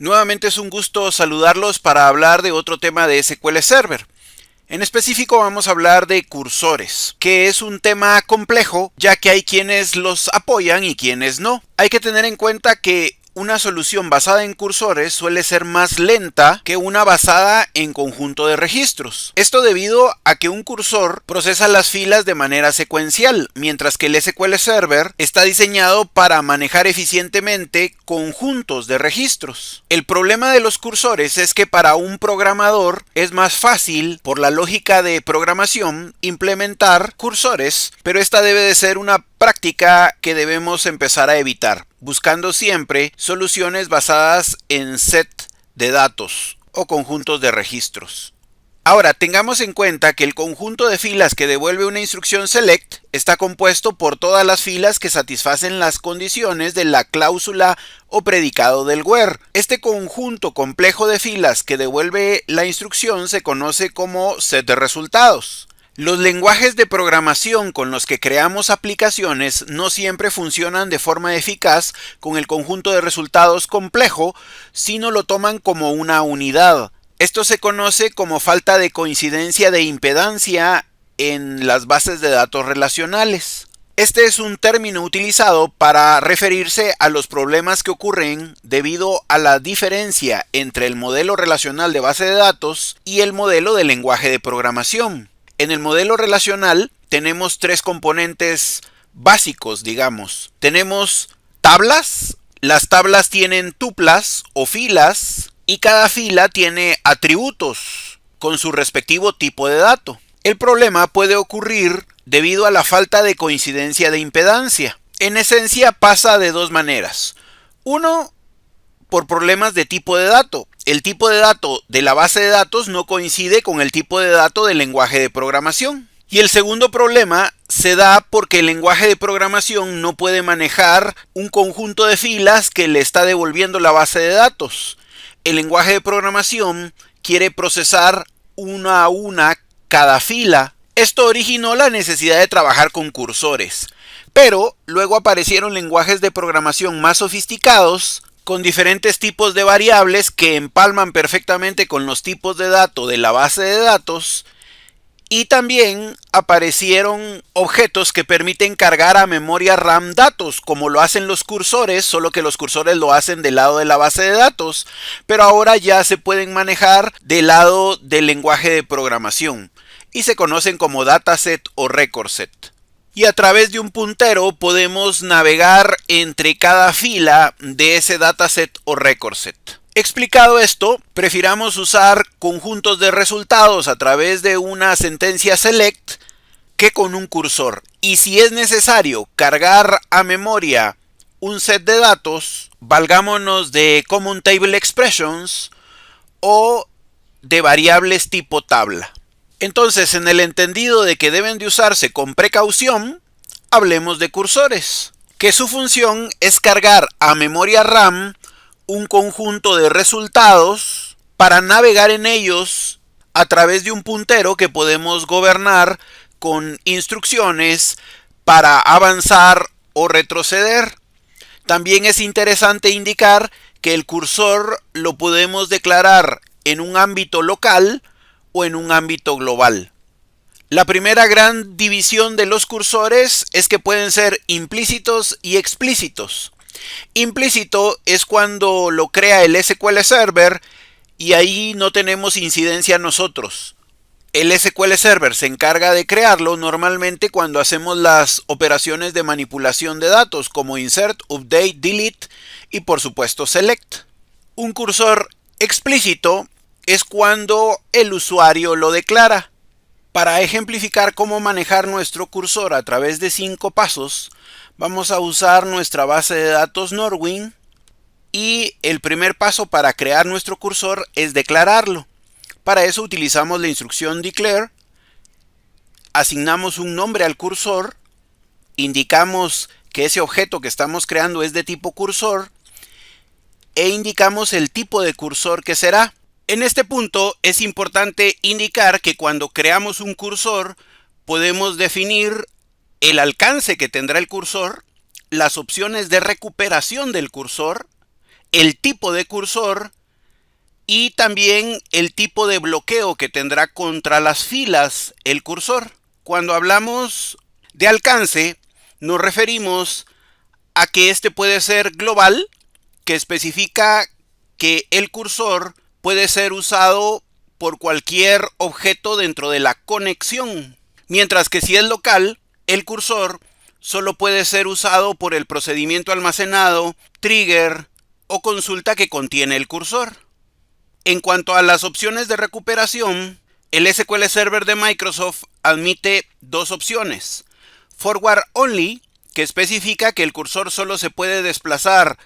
Nuevamente es un gusto saludarlos para hablar de otro tema de SQL Server. En específico vamos a hablar de cursores, que es un tema complejo ya que hay quienes los apoyan y quienes no. Hay que tener en cuenta que una solución basada en cursores suele ser más lenta que una basada en conjunto de registros. Esto debido a que un cursor procesa las filas de manera secuencial, mientras que el SQL Server está diseñado para manejar eficientemente conjuntos de registros. El problema de los cursores es que para un programador es más fácil, por la lógica de programación, implementar cursores, pero esta debe de ser una práctica que debemos empezar a evitar, buscando siempre soluciones basadas en set de datos o conjuntos de registros. Ahora, tengamos en cuenta que el conjunto de filas que devuelve una instrucción select está compuesto por todas las filas que satisfacen las condiciones de la cláusula o predicado del where. Este conjunto complejo de filas que devuelve la instrucción se conoce como set de resultados. Los lenguajes de programación con los que creamos aplicaciones no siempre funcionan de forma eficaz con el conjunto de resultados complejo, sino lo toman como una unidad. Esto se conoce como falta de coincidencia de impedancia en las bases de datos relacionales. Este es un término utilizado para referirse a los problemas que ocurren debido a la diferencia entre el modelo relacional de base de datos y el modelo de lenguaje de programación. En el modelo relacional tenemos tres componentes básicos, digamos. Tenemos tablas. Las tablas tienen tuplas o filas y cada fila tiene atributos con su respectivo tipo de dato. El problema puede ocurrir debido a la falta de coincidencia de impedancia. En esencia pasa de dos maneras. Uno, por problemas de tipo de dato. El tipo de dato de la base de datos no coincide con el tipo de dato del lenguaje de programación. Y el segundo problema se da porque el lenguaje de programación no puede manejar un conjunto de filas que le está devolviendo la base de datos. El lenguaje de programación quiere procesar una a una cada fila. Esto originó la necesidad de trabajar con cursores. Pero luego aparecieron lenguajes de programación más sofisticados con diferentes tipos de variables que empalman perfectamente con los tipos de datos de la base de datos, y también aparecieron objetos que permiten cargar a memoria RAM datos, como lo hacen los cursores, solo que los cursores lo hacen del lado de la base de datos, pero ahora ya se pueden manejar del lado del lenguaje de programación y se conocen como dataset o record set. Y a través de un puntero podemos navegar entre cada fila de ese dataset o record set. Explicado esto, prefiramos usar conjuntos de resultados a través de una sentencia select que con un cursor. Y si es necesario cargar a memoria un set de datos, valgámonos de Common Table Expressions o de variables tipo tabla. Entonces, en el entendido de que deben de usarse con precaución, hablemos de cursores, que su función es cargar a memoria RAM un conjunto de resultados para navegar en ellos a través de un puntero que podemos gobernar con instrucciones para avanzar o retroceder. También es interesante indicar que el cursor lo podemos declarar en un ámbito local o en un ámbito global. La primera gran división de los cursores es que pueden ser implícitos y explícitos. Implícito es cuando lo crea el SQL Server y ahí no tenemos incidencia nosotros. El SQL Server se encarga de crearlo normalmente cuando hacemos las operaciones de manipulación de datos como insert, update, delete y por supuesto select. Un cursor explícito es cuando el usuario lo declara. Para ejemplificar cómo manejar nuestro cursor a través de 5 pasos, vamos a usar nuestra base de datos Norwin y el primer paso para crear nuestro cursor es declararlo. Para eso utilizamos la instrucción declare, asignamos un nombre al cursor, indicamos que ese objeto que estamos creando es de tipo cursor e indicamos el tipo de cursor que será. En este punto es importante indicar que cuando creamos un cursor podemos definir el alcance que tendrá el cursor, las opciones de recuperación del cursor el tipo de cursor y también el tipo de bloqueo que tendrá contra las filas el cursor. Cuando hablamos de alcance, nos referimos a que este puede ser global, que especifica que el cursor puede ser usado por cualquier objeto dentro de la conexión, mientras que si es local, el cursor solo puede ser usado por el procedimiento almacenado, trigger o consulta que contiene el cursor. En cuanto a las opciones de recuperación, el SQL Server de Microsoft admite dos opciones. Forward Only, que especifica que el cursor solo se puede desplazar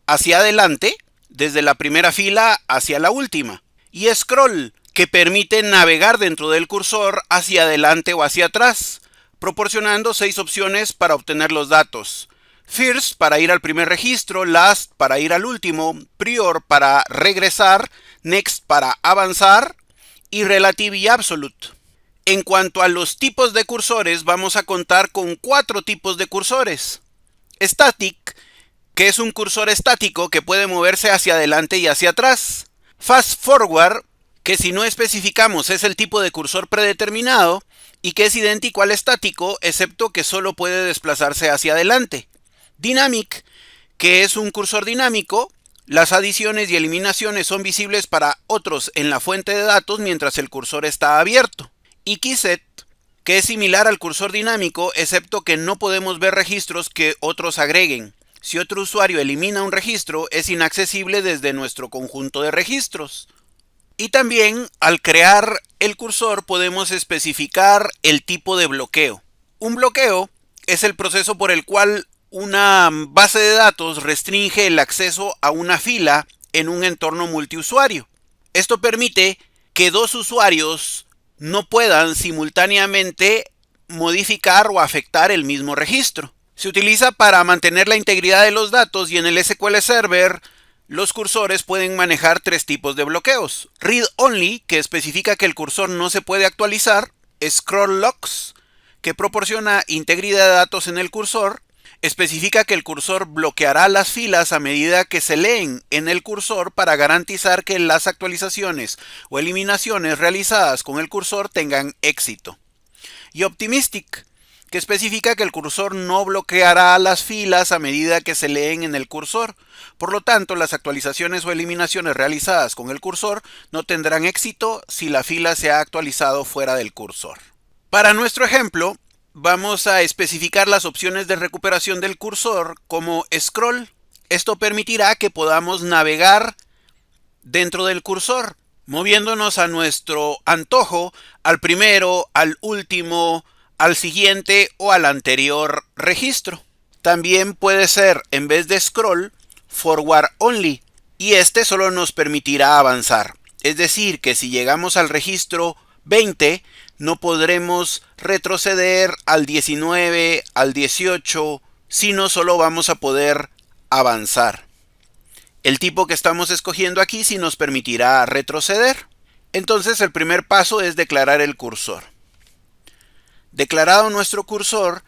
hacia adelante, desde la primera fila hacia la última. Y Scroll, que permite navegar dentro del cursor hacia adelante o hacia atrás, proporcionando 6 opciones para obtener los datos. First para ir al primer registro, Last para ir al último, Prior para regresar, Next para avanzar y Relative y Absolute. En cuanto a los tipos de cursores, vamos a contar con 4 tipos de cursores. Static, que es un cursor estático que puede moverse hacia adelante y hacia atrás. Fast Forward, que si no especificamos es el tipo de cursor predeterminado y que es idéntico al estático, excepto que solo puede desplazarse hacia adelante. Dynamic, que es un cursor dinámico, las adiciones y eliminaciones son visibles para otros en la fuente de datos mientras el cursor está abierto. Y Keyset, que es similar al cursor dinámico, excepto que no podemos ver registros que otros agreguen. Si otro usuario elimina un registro, es inaccesible desde nuestro conjunto de registros. Y también, al crear el cursor, podemos especificar el tipo de bloqueo. Un bloqueo es el proceso por el cual una base de datos restringe el acceso a una fila en un entorno multiusuario. Esto permite que dos usuarios no puedan simultáneamente modificar o afectar el mismo registro. Se utiliza para mantener la integridad de los datos y en el SQL Server los cursores pueden manejar 3 tipos de bloqueos. Read Only, que especifica que el cursor no se puede actualizar. Scroll Locks, que proporciona integridad de datos en el cursor. Especifica que el cursor bloqueará las filas a medida que se leen en el cursor para garantizar que las actualizaciones o eliminaciones realizadas con el cursor tengan éxito. Y Optimistic, que especifica que el cursor no bloqueará las filas a medida que se leen en el cursor. Por lo tanto, las actualizaciones o eliminaciones realizadas con el cursor no tendrán éxito si la fila se ha actualizado fuera del cursor. Para nuestro ejemplo, vamos a especificar las opciones de recuperación del cursor como Scroll. Esto permitirá que podamos navegar dentro del cursor, moviéndonos a nuestro antojo al primero, al último, al siguiente o al anterior registro. También puede ser, en vez de Scroll, Forward Only, y este solo nos permitirá avanzar. Es decir, que si llegamos al registro 20, no podremos retroceder al 19, al 18, sino solo vamos a poder avanzar. El tipo que estamos escogiendo aquí sí nos permitirá retroceder. Entonces el primer paso es declarar el cursor. Declarado nuestro cursor,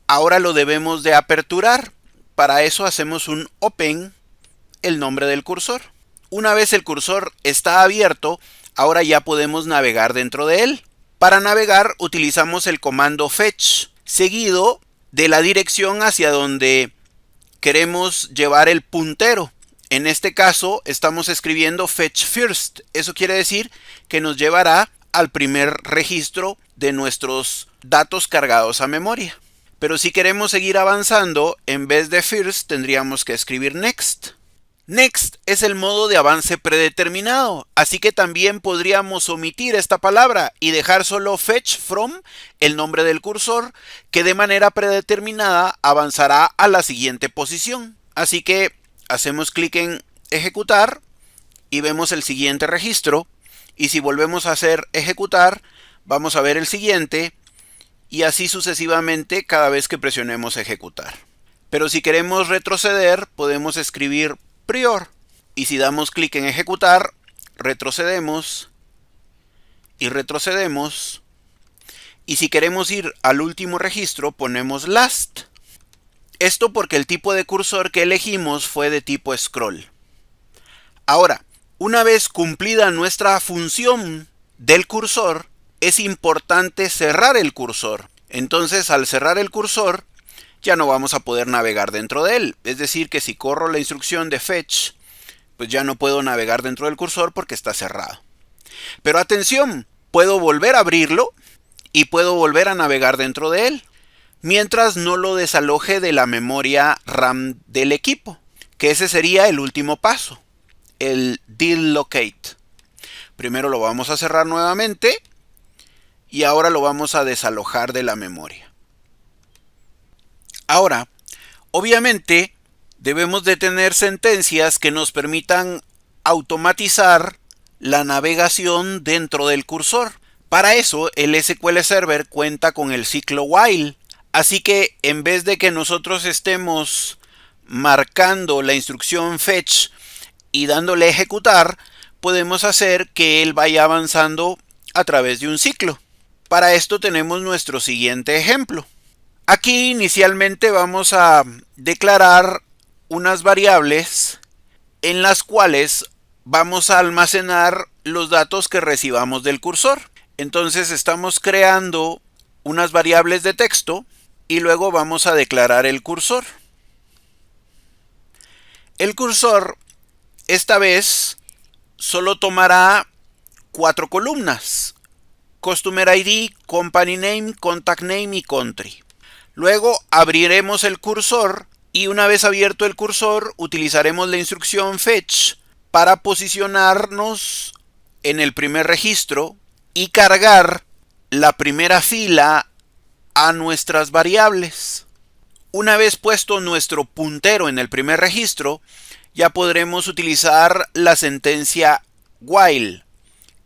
ahora lo debemos de aperturar. Para eso hacemos un open, el nombre del cursor. Una vez el cursor está abierto, ahora ya podemos navegar dentro de él. Para navegar utilizamos el comando fetch, seguido de la dirección hacia donde queremos llevar el puntero. En este caso estamos escribiendo fetch first. Eso quiere decir que nos llevará al primer registro de nuestros datos cargados a memoria. Pero si queremos seguir avanzando, en vez de first tendríamos que escribir next. Next es el modo de avance predeterminado, así que también podríamos omitir esta palabra y dejar solo fetch from, el nombre del cursor, que de manera predeterminada avanzará a la siguiente posición. Así que hacemos clic en ejecutar y vemos el siguiente registro, y si volvemos a hacer ejecutar, vamos a ver el siguiente, y así sucesivamente cada vez que presionemos ejecutar. Pero si queremos retroceder, podemos escribir prior, y si damos clic en ejecutar, retrocedemos y retrocedemos, y si queremos ir al último registro, ponemos last. Esto porque el tipo de cursor que elegimos fue de tipo scroll. Ahora, una vez cumplida nuestra función del cursor, es importante cerrar el cursor. Entonces, al cerrar el cursor, ya no vamos a poder navegar dentro de él. Es decir, que si corro la instrucción de fetch, pues ya no puedo navegar dentro del cursor porque está cerrado. Pero atención, puedo volver a abrirlo y puedo volver a navegar dentro de él, mientras no lo desaloje de la memoria RAM del equipo, que ese sería el último paso, el delocate. Primero lo vamos a cerrar nuevamente y ahora lo vamos a desalojar de la memoria. Ahora, obviamente, debemos de tener sentencias que nos permitan automatizar la navegación dentro del cursor. Para eso, el SQL Server cuenta con el ciclo while. Así que en vez de que nosotros estemos marcando la instrucción fetch y dándole a ejecutar, podemos hacer que él vaya avanzando a través de un ciclo. Para esto tenemos nuestro siguiente ejemplo. Aquí inicialmente vamos a declarar unas variables en las cuales vamos a almacenar los datos que recibamos del cursor. Entonces estamos creando unas variables de texto y luego vamos a declarar el cursor. El cursor esta vez solo tomará 4 columnas: Customer ID, Company Name, Contact Name y Country. Luego abriremos el cursor y una vez abierto el cursor utilizaremos la instrucción fetch para posicionarnos en el primer registro y cargar la primera fila a nuestras variables. Una vez puesto nuestro puntero en el primer registro, ya podremos utilizar la sentencia while.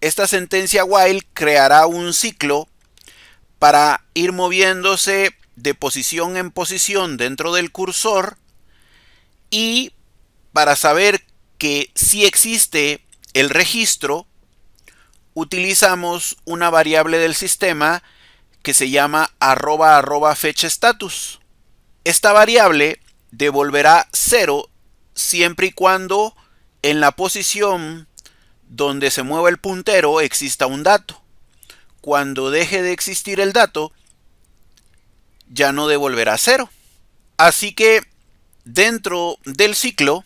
Esta sentencia while creará un ciclo para ir moviéndose de posición en posición dentro del cursor, y para saber que sí existe el registro, utilizamos una variable del sistema que se llama @fetchStatus. Esta variable devolverá 0 siempre y cuando en la posición donde se mueva el puntero exista un dato. Cuando deje de existir el dato, ya no devolverá 0. Así que dentro del ciclo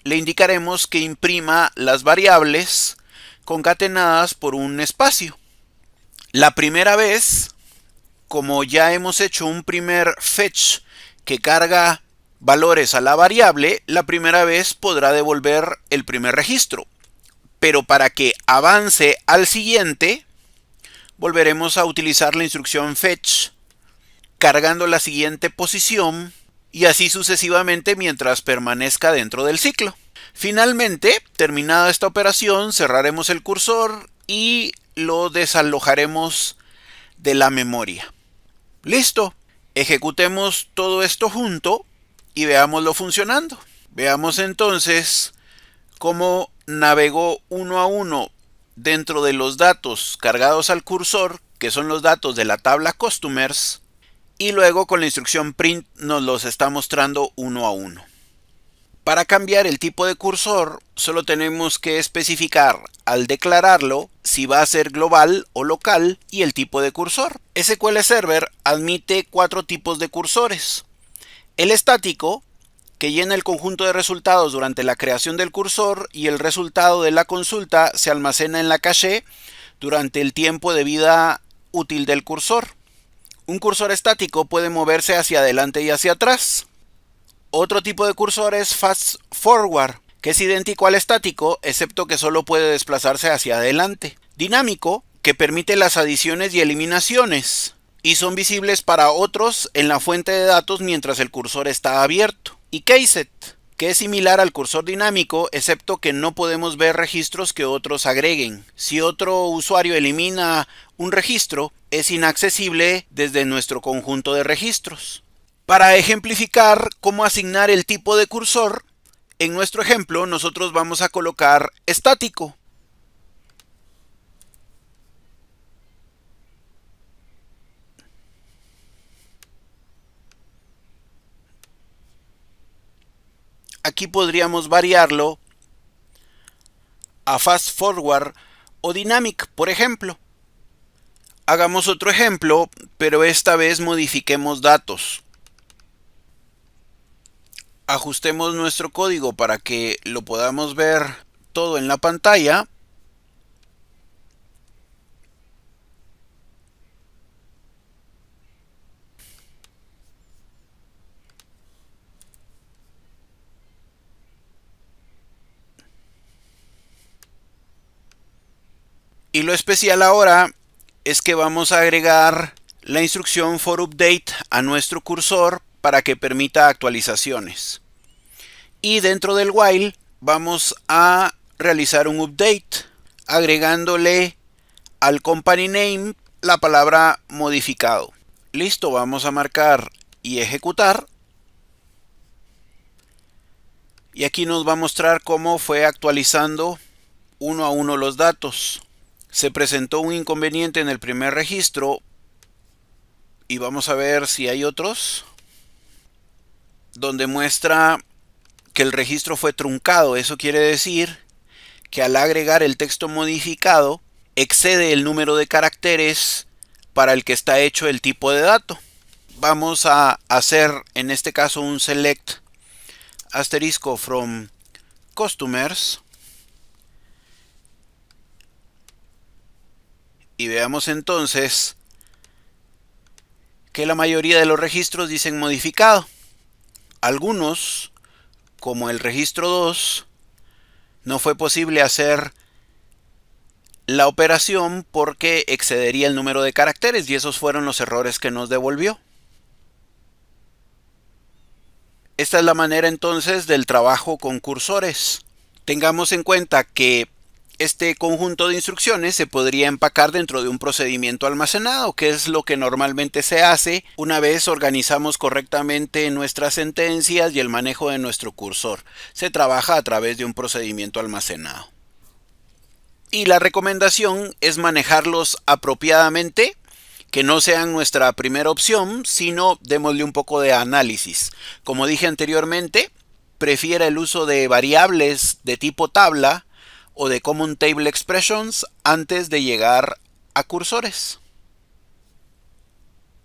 le indicaremos que imprima las variables concatenadas por un espacio. La primera vez, como ya hemos hecho un primer fetch que carga valores a la variable, la primera vez podrá devolver el primer registro. Pero para que avance al siguiente, volveremos a utilizar la instrucción fetch cargando la siguiente posición y así sucesivamente mientras permanezca dentro del ciclo. Finalmente, terminada esta operación, cerraremos el cursor y lo desalojaremos de la memoria. ¡Listo! Ejecutemos todo esto junto y veámoslo funcionando. Veamos entonces cómo navegó uno a uno dentro de los datos cargados al cursor, que son los datos de la tabla Customers, y luego con la instrucción print nos los está mostrando uno a uno. Para cambiar el tipo de cursor, solo tenemos que especificar al declararlo si va a ser global o local y el tipo de cursor. SQL Server admite 4 tipos de cursores. El estático, que llena el conjunto de resultados durante la creación del cursor y el resultado de la consulta se almacena en la caché durante el tiempo de vida útil del cursor. Un cursor estático puede moverse hacia adelante y hacia atrás. Otro tipo de cursor es Fast Forward, que es idéntico al estático, excepto que solo puede desplazarse hacia adelante. Dinámico, que permite las adiciones y eliminaciones, y son visibles para otros en la fuente de datos mientras el cursor está abierto. Y Keyset, que es similar al cursor dinámico, excepto que no podemos ver registros que otros agreguen. Si otro usuario elimina un registro, es inaccesible desde nuestro conjunto de registros. Para ejemplificar cómo asignar el tipo de cursor, en nuestro ejemplo nosotros vamos a colocar estático. Aquí podríamos variarlo a Fast Forward o Dynamic, por ejemplo. Hagamos otro ejemplo, pero esta vez modifiquemos datos. Ajustemos nuestro código para que lo podamos ver todo en la pantalla. Y lo especial ahora es que vamos a agregar la instrucción for update a nuestro cursor para que permita actualizaciones. Y dentro del while vamos a realizar un update agregándole al company name la palabra modificado. Listo, vamos a marcar y ejecutar. Y aquí nos va a mostrar cómo fue actualizando uno a uno los datos. Se presentó un inconveniente en el primer registro y vamos a ver si hay otros donde muestra que el registro fue truncado. Eso quiere decir que al agregar el texto modificado excede el número de caracteres para el que está hecho el tipo de dato. Vamos a hacer en este caso un select asterisco from customers y veamos entonces que la mayoría de los registros dicen modificado. Algunos, como el registro 2, no fue posible hacer la operación porque excedería el número de caracteres y esos fueron los errores que nos devolvió. Esta es la manera entonces del trabajo con cursores. Tengamos en cuenta que este conjunto de instrucciones se podría empacar dentro de un procedimiento almacenado, que es lo que normalmente se hace una vez organizamos correctamente nuestras sentencias y el manejo de nuestro cursor. Se trabaja a través de un procedimiento almacenado. Y la recomendación es manejarlos apropiadamente, que no sean nuestra primera opción, sino démosle un poco de análisis. Como dije anteriormente, prefiera el uso de variables de tipo tabla o de Common Table Expressions antes de llegar a cursores.